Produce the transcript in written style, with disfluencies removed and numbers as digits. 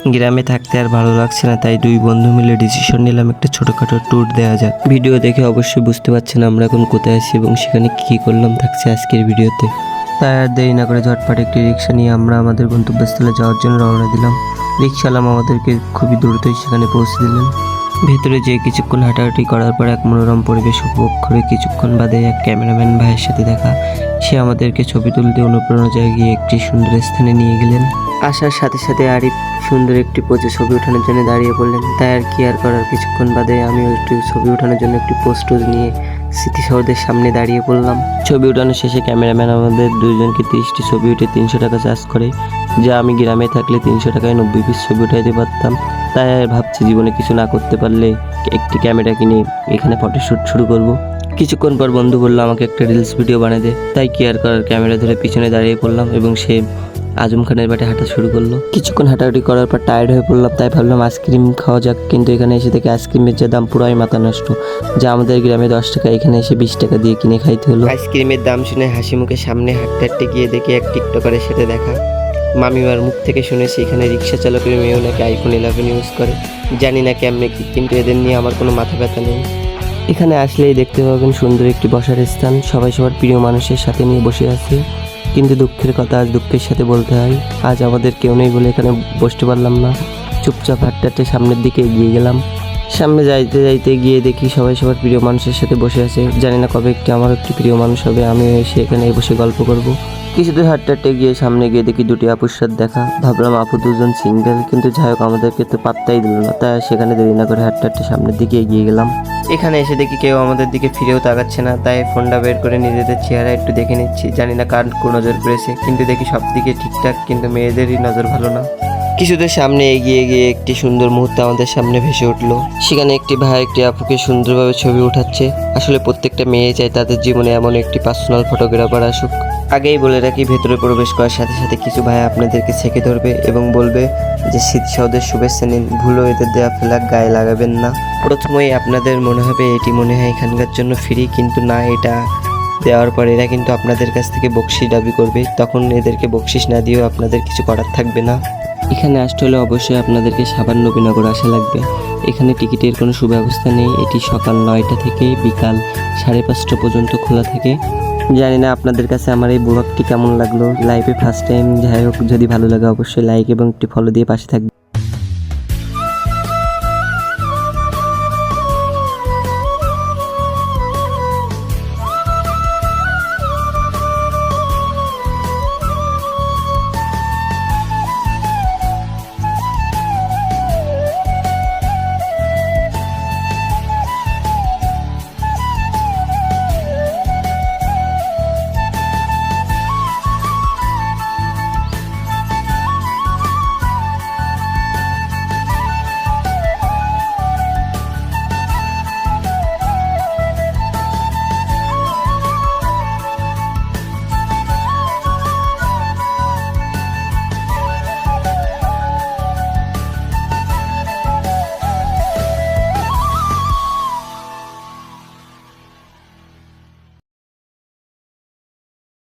গ্রামে থাকতে আর ভালো লাগছে না, তাই দুই বন্ধু মিলে ডিসিশন নিলাম একটা ছোটখাটো ট্যুর দেওয়া যাক। ভিডিও দেখে অবশ্যই বুঝতে পারছেন আমরা এখন কোথায় আছি এবং সেখানে কি করলাম থাকছে আজকের ভিডিওতে। তাই আর দেরি না করে ঝটপট একটি রিক্সা নিয়ে আমরা আমাদের গন্তব্যস্থলে যাওয়ার জন্য রওনা দিলাম। রিক্সাওয়ালা আমাদেরকে খুবই দ্রুতই সেখানে পৌঁছে দিলেন। ভেতরে যেয়ে কিছুক্ষণ হাঁটাহাঁটি করার পর এক মনোরম পরিবেশ উপভোগ করে কিছুক্ষণ বাদে এক ক্যামেরাম্যান ভাইয়ের সাথে দেখা। সে আমাদেরকে ছবি তুলতে অনুপ্রেরণা জাগিয়ে একটি সুন্দর স্থানে নিয়ে গেলেন। আসার সাথে সাথে আরিফ সুন্দর একটি পোজে ছবি ওঠানোর জন্য দাঁড়িয়ে পড়লেন। তাই আর কি আর করার, কিছুক্ষণ বাদে আমিও একটু ছবি ওঠানোর জন্য একটি পোজ টোজ নিয়ে স্মৃতিসৌধের সামনে দাঁড়িয়ে পড়লাম। ছবি ওঠানোর শেষে ক্যামেরাম্যান আমাদের দুজনকে 30টি ছবি উঠে 300 টাকা চার্জ করে, যা আমি গ্রামে থাকলে 300 টাকায় 90 পিস ছবি উঠাইতে পারতাম। তাই আর ভাবছি জীবনে কিছু না করতে পারলে একটি ক্যামেরা কিনে এখানে ফটোশ্যুট শুরু করব। কিছুক্ষণ পর বন্ধু বললো আমাকে একটা রিলস ভিডিও বানিয়ে দে। তাই কি আর করার, ক্যামেরা ধরে পিছনে দাঁড়িয়ে পড়লাম এবং সে আজম খানের বাটে হাঁটা শুরু করলো। কিছুক্ষণ হাঁটাহাঁটি করার পর টায়ার্ড হয়ে পড়লাম, তাই ভাবলাম আইসক্রিম খাওয়া যাক। কিন্তু এখানে এসে থেকে আইসক্রিমের যে দাম পুরাই মাথা নষ্ট, যা আমাদের গ্রামে 10 টাকা, এখানে এসে 20 টাকা দিয়ে কিনে খাইতে হলো। আইসক্রিমের দাম শুনে হাসি মুখে সামনে হাঁটতে হাঁটতে গিয়ে দেখি এক টিকটকারের সাথে দেখা। মামিমার মুখ থেকে শুনেছি এখানে রিক্সা চালকের মেয়েও নাকি iPhone 11 ইউজ করে। জানি না কেমনে কি, কিন্তু এদের নিয়ে আমার কোনো মাথা ব্যথা নেই। এখানে আসলেই দেখতে পাবেন সুন্দর একটি বসার স্থান, সবাই সবার প্রিয় মানুষের সাথে নিয়ে বসে আছে। কিন্তু দুঃখের কথা আজ দুঃখের সাথে বলতে হয়, আজ আমাদের কেউ নেই বলে এখানে বসতে পারলাম না। চুপচাপ হাঁটতে হাঁটতে সামনের দিকে এগিয়ে গেলাম। সামনে যাইতে যাইতে গিয়ে দেখি সবাই সবার প্রিয় মানুষের সাথে বসে আছে। জানি না কবে আমার একটি প্রিয় মানুষ হবে, আমিও এসে এখানে বসে গল্প করব। কিছু দূর হাঁটতে হাঁটতে গিয়ে সামনে গিয়ে দেখি দুটি আপুর সাথে দেখা। ভাবলাম আপু দুজন সিঙ্গেল, কিন্তু যাই হোক আমাদেরকে তো পাত্তাই দিল না। তাই সেখানে দেরি না করে হাঁটতে হাঁটতে সামনের দিকে এগিয়ে গেলাম। এখানে এসে দেখি কেউ আমাদের দিকে ফিরেও তাকাচ্ছে না, তাই ফোনটা বের করে নিজেদের চেহারা একটু দেখে নিচ্ছি। জানি না কার নজর পড়েছে, কিন্তু দেখি সব দিকে ঠিকঠাক, কিন্তু মেয়েদেরই নজর ভালো না। কিছুদের সামনে এগিয়ে গিয়ে একটি সুন্দর মুহূর্ত আমাদের সামনে ভেসে উঠলো। সেখানে একটি ভাই একটি আপুকে সুন্দরভাবে ছবি উঠাচ্ছে। আসলে প্রত্যেকটা মেয়ে চায় তাদের জীবনে এমন একটি পার্সোনাল ফটোগ্রাফার আসুক। আগেই বলে রাখি, ভেতরে প্রবেশ করার সাথে সাথে কিছু ভাই আপনাদেরকে ছেঁকে ধরবে এবং বলবে যে স্মৃতিসৌধের শুভেচ্ছা নিন, ভুলও এদের দেওয়া ফ্ল্যাগ গায়ে লাগাবেন না। প্রথমেই আপনাদের মনে হবে এটি মনে হয় এখানকার জন্য ফ্রি, কিন্তু না, এটা দেওয়ার পর এরা কিন্তু আপনাদের কাছ থেকে বকশিস দাবি করবে। তখন এদেরকে বকশিস না দিয়েও আপনাদের কিছু করার থাকবে না। এখানে আসতে হলে অবশ্যই আপনাদেরকে সাবান নবীনগর আসা লাগবে। এখানে টিকিটের কোনো সুব্যবস্থা নেই। এটি সকাল 9টা থেকে বিকাল 5:30 পর্যন্ত খোলা থাকে। জানি না আপনাদের কাছে আমার এই ব্লগটি কেমন লাগলো, লাইভে ফার্স্ট টাইম। যাই হোক, যদি ভালো লাগে অবশ্যই লাইক এবং একটি ফলো দিয়ে পাশে থাকবে।